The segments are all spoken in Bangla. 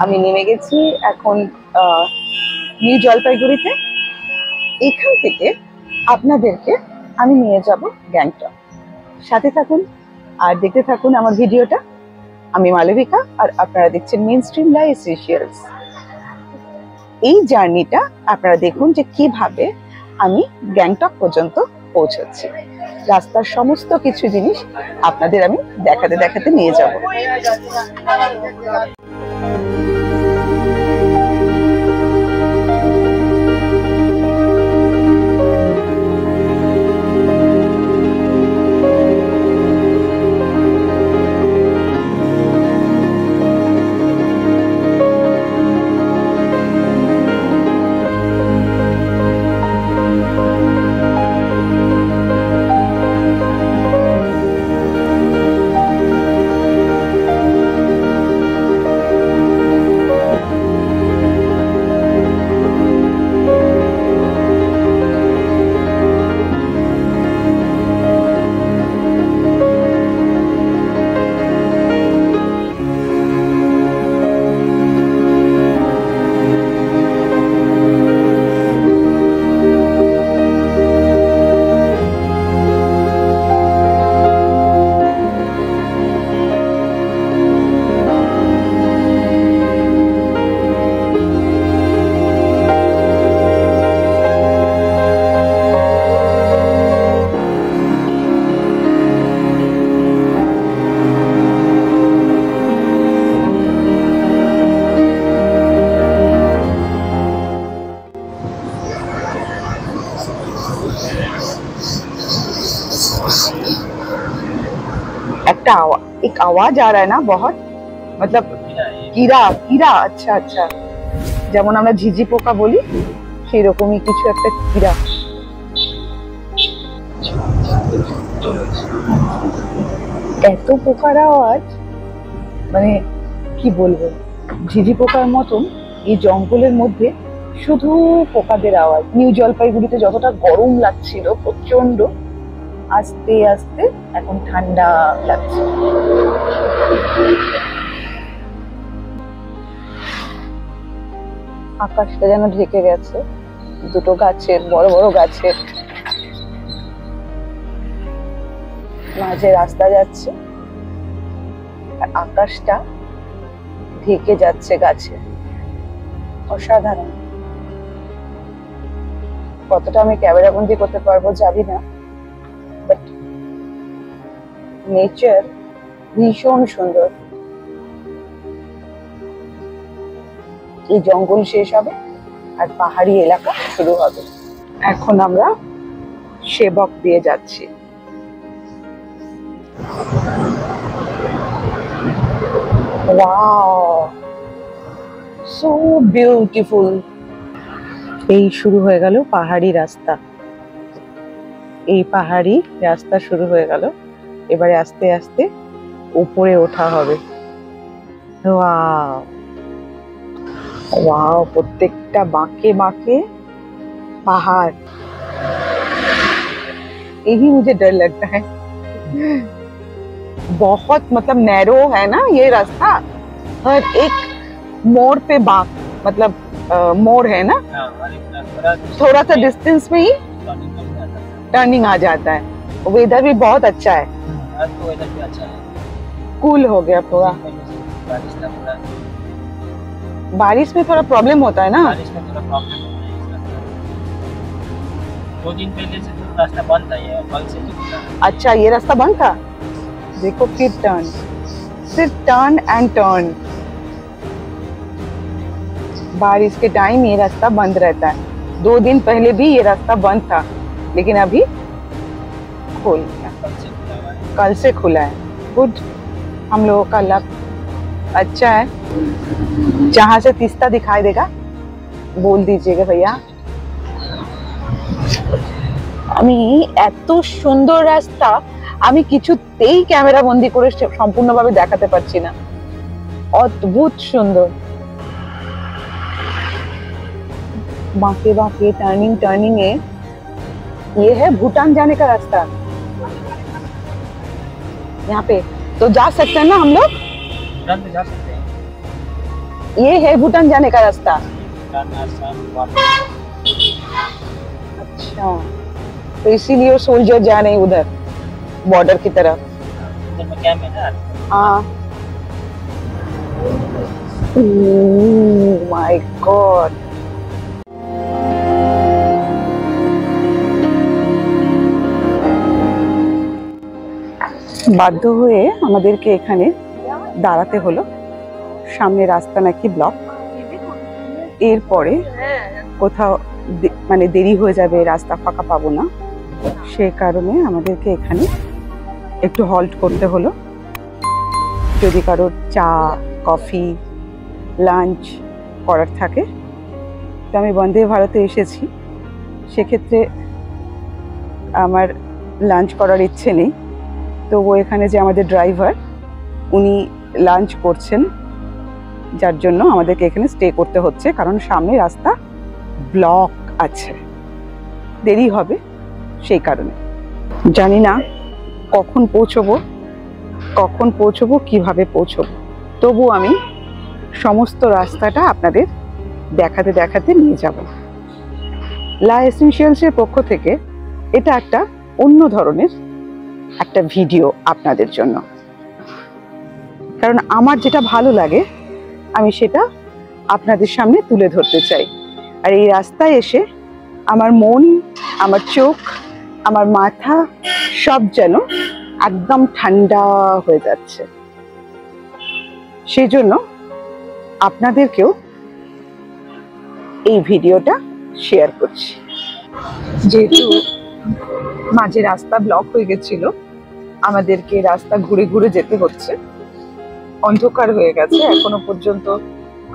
আমি নেমে গেছি এখন নিউ জলপাইগুড়িতে। এখান থেকে আপনাদেরকে আমি নিয়ে যাব গ্যাংটক। সাথে থাকুন আর দেখতে থাকুন আমার ভিডিওটা। আমি মালবিকা আর আপনারা দেখছেন মেইনস্ট্রিম লাইফ এসেনশিয়ালস। এই জার্নিটা আপনারা দেখুন যে কিভাবে আমি গ্যাংটক পর্যন্ত পৌঁছাচ্ছি। রাস্তার সমস্ত কিছু জিনিস আপনাদের আমি দেখাতে দেখাতে নিয়ে যাব। एक आवाज आ रहा है ना बहुत, मतलब कीड़ा कीड़ा। अच्छा अच्छा, যেমন আমরা ঝিঝি পোকা বলি সেই রকমই কিছু একটা कीड़ा। এত পোকার আওয়াজ, মানে কি বলবো, ঝিঝি পোকার মতন এই জঙ্গলের মধ্যে শুধু পোকাদের আওয়াজ। নিউ জলপাইগুড়িতে যতটা গরম লাগছিল প্রচন্ড, আস্তে আস্তে এখন ঠান্ডা লাগছে। আকাশটা যেন ঢেকে গেছে দুটো গাছের, বড় বড় গাছের মাঝে রাস্তা যাচ্ছে আর আকাশটা ঢেকে যাচ্ছে গাছে। অসাধারণ। কতটা আমি ক্যামেরা বন্দি করতে পারবো জানি না, বাট নেচার ভীষণ সুন্দর। এই জঙ্গল শেষ হবে আর পাহাড়ি এলাকা শুরু হবে। এখন আমরা সেবক দিয়ে যাচ্ছি। Wow, so beautiful. এই শুরু হয়ে গেল পাহাড়ি রাস্তা। এই পাহাড়ি রাস্তা শুরু হয়ে গেল। এবারে আস্তে আস্তে উপরে ওঠা হবে। ওয়াও वाओ, प्रत्येकटा बांके बांके पहाड़। यही मुझे डर लगता है, बहुत मतलब नैरो है ना ये रास्ता। हर एक मोड़ पे बांक, मतलब मोड़ है ना, थोड़ा सा डिस्टेंस में ही टर्निंग आ जाता है। वेदर भी बहुत अच्छा है, कूल हो गया थोड़ा। बारिश में थोड़ा प्रॉब्लम होता है ना, बारिश में थोड़ा प्रॉब्लम होता है। 2 दिन पहले से तो रास्ता बंद था, ये कल से खुला है। अच्छा, ये रास्ता बंद था। देखो फिर टर्न, सिर्फ टर्न एंड टर्न। बारिश के टाइम ये रास्ता बंद रहता है। 2 दिन पहले भी ये रास्ता बंद था, लेकिन अभी खुल गया। कल से खुला है। गुड, हम लोगों का लक अच्छा है। जहां से तीस्ता दिखाई देगा बोल दीजिएगा भैया। আমি এত সুন্দর রাস্তা আমি কিছুতেই ক্যামেরা বন্দি করে সম্পূর্ণভাবে দেখাতে পারছি না। অদ্ভুত সুন্দর। बांके बांके टर्निंग टर्निंग है। ये है भूटान जाने का रास्ता। यहाँ पे तो जा सकते हैं ना हम लोग? भूटान में जा सकते हैं। ये है भूटान जाने का रास्ता। भूटान आसाम वापस अच्छा, तो इसीलिए वो सोल्जर जा रहे हैं उधर बॉर्डर की तरफ। उधर में कैंप है ना। हाँ। Oh my God. বাধ্য হয়ে আমাদেরকে এখানে দাঁড়াতে হলো, সামনে রাস্তা নাকি ব্লক। এরপরে কোথাও মানে দেরি হয়ে যাবে, রাস্তা ফাঁকা পাবো না, সে কারণে আমাদেরকে এখানে একটু হল্ট করতে হলো। যদি কারোর চা কফি লাঞ্চ করার থাকে, তো আমি বন্দে ভারতে এসেছি, সেক্ষেত্রে আমার লাঞ্চ করার ইচ্ছে নেই। তো ও এখানে যে আমাদের ড্রাইভার, উনি লাঞ্চ করছেন, যার জন্য আমাদেরকে এখানে স্টে করতে হচ্ছে, কারণ সামনে রাস্তা ব্লক আছে, দেরি হবে সেই কারণে। জানি না কখন পৌঁছবো কিভাবে পৌঁছবো, তবু আমি সমস্ত রাস্তাটা আপনাদের দেখাতে দেখাতে নিয়ে যাব। লা এসেনশিয়ালসের পক্ষ থেকে এটা একটা অন্য ধরনের একটা ভিডিও আপনাদের জন্য, কারণ আমার যেটা ভালো লাগে আমি সেটা আপনাদের সামনে তুলে ধরতে চাই। আর এই রাস্তায় এসে আমার মন, আমার চোখ, আমার মাথা সব যেন একদম ঠান্ডা হয়ে যাচ্ছে। সেই জন্য আপনাদেরকেও এই ভিডিওটা শেয়ার করছি। যেহেতু মাঝে রাস্তা ব্লক হয়ে গেছিল, আমাদেরকে রাস্তা ঘুরে ঘুরে যেতে হচ্ছে। অন্ধকার হয়ে গেছে, এখনো পর্যন্ত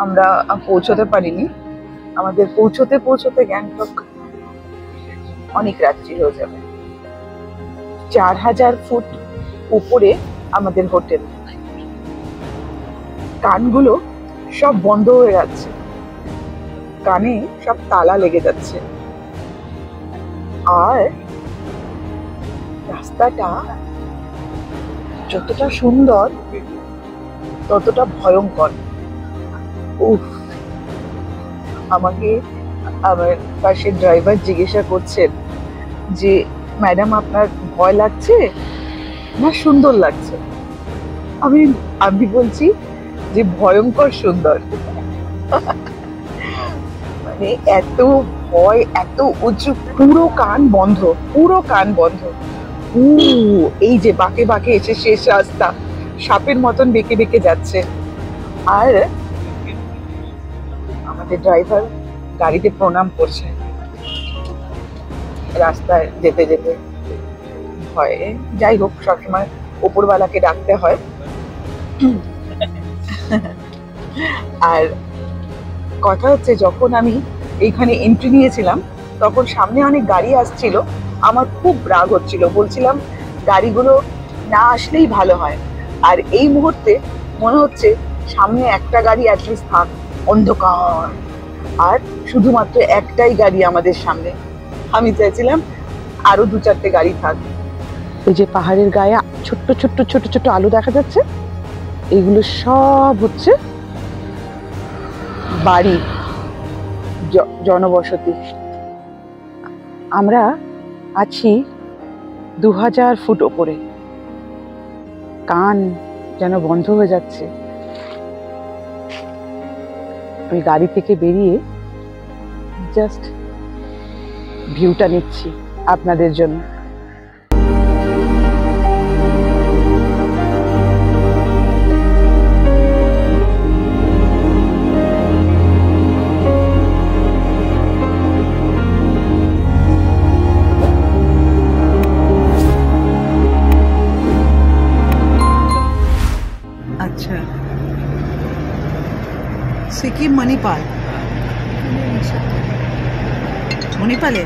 আমরা পৌঁছতে পারিনি। আমাদের পৌঁছতে গ্যাংটক অনেক রাত্রি হয়ে যাবে। 4000 ফুট উপরে আমাদের হোটেল। কানগুলো সব বন্ধ হয়ে যাচ্ছে, কানে সব তালা লেগে যাচ্ছে। আর রাস্তাটা যতটা সুন্দর ততটা ভয়ঙ্কর। উফ, আমাকে আমার পাশের ড্রাইভার জিজ্ঞাসা করছেন যে ম্যাডাম আপনার ভয় লাগছে না সুন্দর লাগছে? আমি বলছি যে ভয়ঙ্কর সুন্দর। মানে এত ভয়, এত উঁচু, পুরো কান বন্ধ। এই যে বাঁকে বাঁকে এসে শেষ রাস্তা সাপের মতন বেঁকে বেঁকে যাচ্ছে। আর আমাদের ড্রাইভার গাড়িতে প্রণাম করছে রাস্তায় যেতে যেতে। ভয়ে, যাই হোক, সবসময় উপরওয়ালাকে ডাকতে হয়। আর কথা হচ্ছে, যখন আমি এইখানে এন্ট্রি নিয়েছিলাম তখন সামনে অনেক গাড়ি আসছিল, আমার খুব রাগ হচ্ছিল, বলছিলাম গাড়িগুলো না আসলেই ভালো হয়। আর এই মুহূর্তে মনে হচ্ছে সামনে একটা গাড়ি অ্যাটলিস্ট থাক, অন্ধকার, আর শুধুমাত্র একটাই গাড়ি আমাদের সামনে। আমি চাইছিলাম আরো 2-4টে গাড়ি থাক। ওই যে পাহাড়ের গায়ে ছোট্ট ছোট্ট ছোট ছোট আলু দেখা যাচ্ছে, এগুলো সব হচ্ছে বাড়ি, জনবসতি। আমরা আছি 2000 ফুট ওপরে। কান যেন বন্ধ হয়ে যাচ্ছে। আমি গাড়ি থেকে বেরিয়ে জাস্ট ভিউটা নিচ্ছি আপনাদের জন্য। আচ্ছা, সিকিম মণিপাল, মণিপালে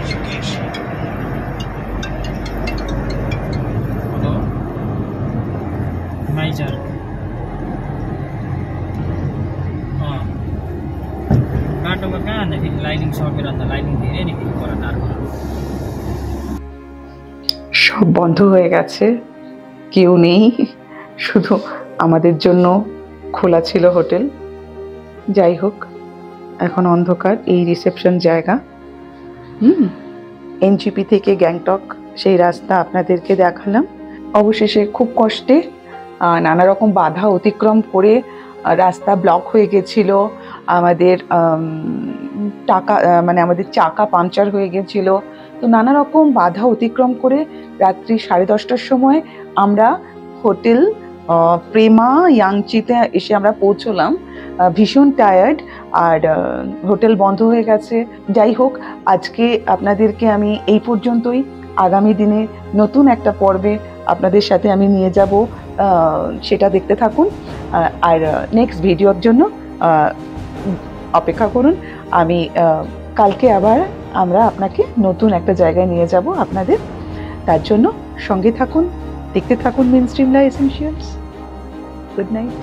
Niger. बाटोमा कहाँ भन्दाखेरि लाइनिङ सकेर अन्त लाइनिङ धेरै नै फेरि पर टार्नु। সব বন্ধ হয়ে গেছে, কেউ নেই, শুধু আমাদের জন্য খোলা ছিল হোটেল। যাই হোক, এখন অন্ধকার এই রিসেপশন জায়গা। এনজিপি থেকে গ্যাংটক সেই রাস্তা আপনাদেরকে দেখালাম। অবশেষে খুব কষ্টে নানা রকম বাধা অতিক্রম করে রাস্তা ব্লক হয়ে গেছিল, আমাদের আমাদের চাকা পাংচার হয়ে গেছিল। তো নানা রকম বাধা অতিক্রম করে রাত্রি 10:30টার সময় আমরা হোটেল প্রেমা ইয়াংচিতে এসে আমরা পৌঁছলাম। ভীষণ টায়ার্ড, আর হোটেল বন্ধ হয়ে গেছে। যাই হোক, আজকে আপনাদেরকে আমি এই পর্যন্তই। আগামী দিনে নতুন একটা পর্বে আপনাদের সাথে আমি নিয়ে যাব, সেটা দেখতে থাকুন। আর নেক্সট ভিডিওর জন্য অপেক্ষা করুন। আমি কালকে আবার আপনাকে নতুন একটা জায়গায় নিয়ে যাব আপনাদের। তার জন্য সঙ্গে থাকুন, দেখতে থাকুন mainstream life essentials. Good night.